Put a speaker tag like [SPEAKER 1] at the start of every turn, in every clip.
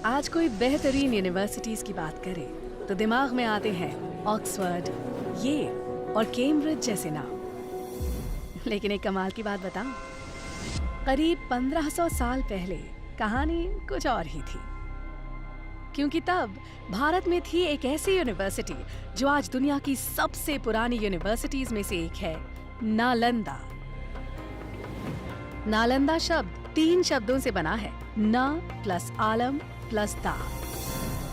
[SPEAKER 1] आज कोई बेहतरीन यूनिवर्सिटीज की बात करे तो दिमाग में आते हैं ऑक्सफोर्ड, ये और कैम्ब्रिज जैसे नाम। लेकिन एक कमाल की बात बताऊं, करीब 1500 साल पहले कहानी कुछ और ही थी। क्योंकि तब भारत में थी एक ऐसी यूनिवर्सिटी जो आज दुनिया की सबसे पुरानी यूनिवर्सिटीज में से एक है, नालंदा। नालंदा शब्द 3 शब्दों से बना है, न प्लस आलम प्लस दा।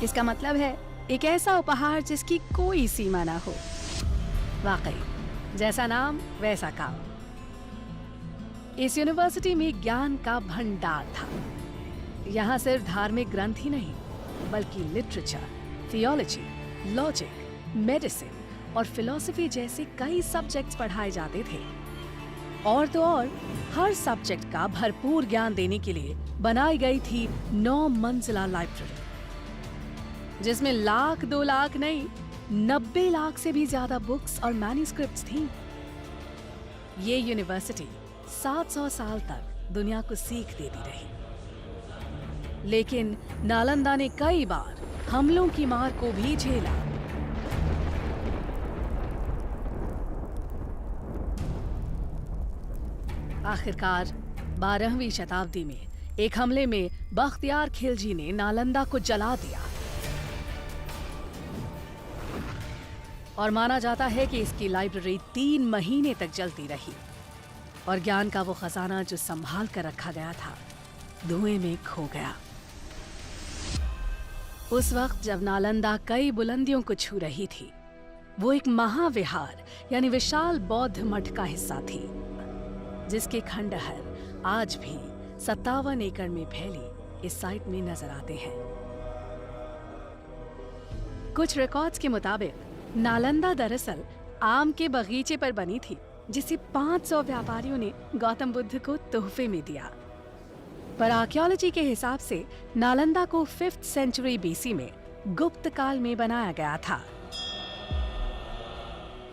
[SPEAKER 1] इसका मतलब है एक ऐसा उपहार जिसकी कोई सीमा ना हो। वाकई जैसा नाम वैसा काम। इस यूनिवर्सिटी में ज्ञान का भंडार था। यहाँ सिर्फ धार्मिक ग्रंथ ही नहीं बल्कि लिटरेचर, थियोलॉजी, लॉजिक, मेडिसिन और फिलॉसफी जैसे कई सब्जेक्ट्स पढ़ाए जाते थे। और तो और हर सब्जेक्ट का भरपूर ज्ञान देने के लिए बनाई गई थी 9 मंजिला लाइब्रेरी, जिसमें लाख 2 लाख नहीं 90 लाख से भी ज्यादा बुक्स और मैन्युस्क्रिप्ट्स थी। ये यूनिवर्सिटी 700 साल तक दुनिया को सीख देती रही। लेकिन नालंदा ने कई बार हमलों की मार को भी झेला। आखिरकार 12वीं शताब्दी में एक हमले में बख्तियार खिलजी ने नालंदा को जला दिया। और माना जाता है कि इसकी लाइब्रेरी 3 महीने तक जलती रही और ज्ञान का वो खजाना जो संभाल कर रखा गया था धुएं में खो गया। उस वक्त जब नालंदा कई बुलंदियों को छू रही थी, वो एक महाविहार यानी विशाल बौद्ध मठ का हिस्सा थी, जिसके खंडहर आज भी 57 एकड़ में फैली इस साइट में नजर आते हैं। कुछ रिकॉर्ड्स के मुताबिक नालंदा दरअसल आम के बगीचे पर बनी थी, जिसे 500 व्यापारियों ने गौतम बुद्ध को तोहफे में दिया। पर आर्कियोलॉजी के हिसाब से नालंदा को 5th सेंचुरी बीसी में गुप्त काल में बनाया गया था।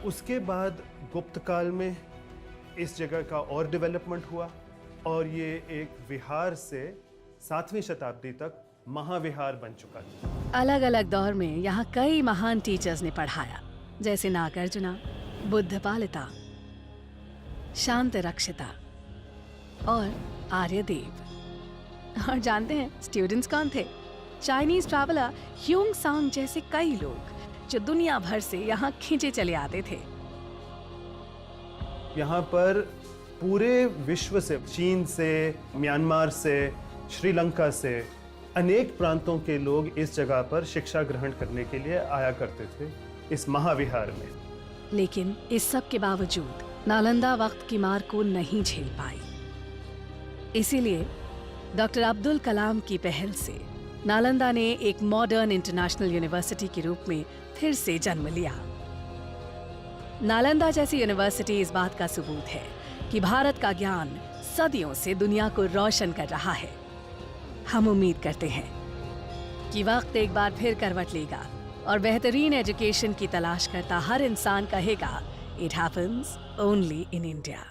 [SPEAKER 2] उसके बाद गुप्त काल में इस जगह का और डेवलपमेंट हुआ और ये एक विहार से 7वीं शताब्दी तक महाविहार बन चुका था।
[SPEAKER 1] अलग अलग दौर में यहाँ कई महान टीचर्स ने पढ़ाया, जैसे नागार्जुना, बुद्धपालिता, शांत रक्षिता और आर्यदेव। और जानते हैं स्टूडेंट्स कौन थे? चाइनीज ट्रैवलर ह्यूंग सांग जैसे कई लोग जो दुनिया भर से यहाँ खींचे चले आते थे।
[SPEAKER 2] यहाँ पर पूरे विश्व से, चीन से, म्यांमार से, श्रीलंका से अनेक प्रांतों के लोग इस जगह पर शिक्षा ग्रहण करने के लिए आया करते थे इस महाविहार में।
[SPEAKER 1] लेकिन इस सब के बावजूद नालंदा वक्त की मार को नहीं झेल पाई। इसीलिए डॉक्टर अब्दुल कलाम की पहल से नालंदा ने एक मॉडर्न इंटरनेशनल यूनिवर्सिटी के रूप में फिर से जन्म लिया। नालंदा जैसी यूनिवर्सिटी इस बात का सबूत है कि भारत का ज्ञान सदियों से दुनिया को रोशन कर रहा है। हम उम्मीद करते हैं कि वक्त एक बार फिर करवट लेगा और बेहतरीन एजुकेशन की तलाश करता हर इंसान कहेगा, it happens only in India.